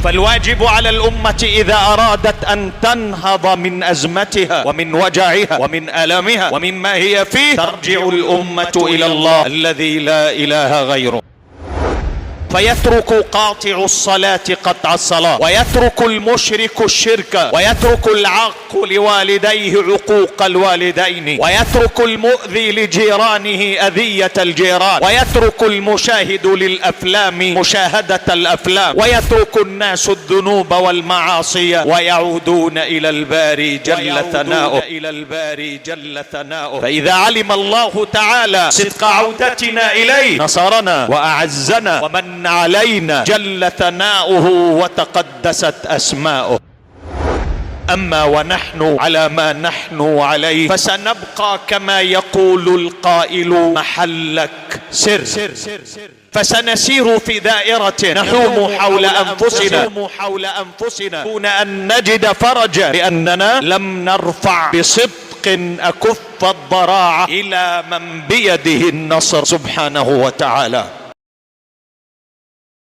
فالواجب على الأمة إذا أرادت أن تنهض من أزمتها ومن وجعها ومن ألمها ومما هي فيه، ترجع الأمة إلى الله الذي لا إله غيره، فيترك قاطع الصلاة قطع الصلاة، ويترك المشرك الشرك، ويترك العاق لوالديه عقوق الوالدين، ويترك المؤذي لجيرانه أذية الجيران، ويترك المشاهد للأفلام مشاهدة الأفلام، ويترك الناس الذنوب والمعاصي ويعودون إلى الباري جل ثناؤه. فإذا علم الله تعالى صدق عودتنا إليه نصرنا وأعزنا ومن علينا جل ثناؤه وتقدست أسماؤه. أما ونحن على ما نحن عليه فسنبقى كما يقول القائل محلك سر، فسنسير في دائرة نحوم حول أنفسنا دون أن نجد فرجا، لأننا لم نرفع بصدق أكف الضراعة إلى من بيده النصر سبحانه وتعالى.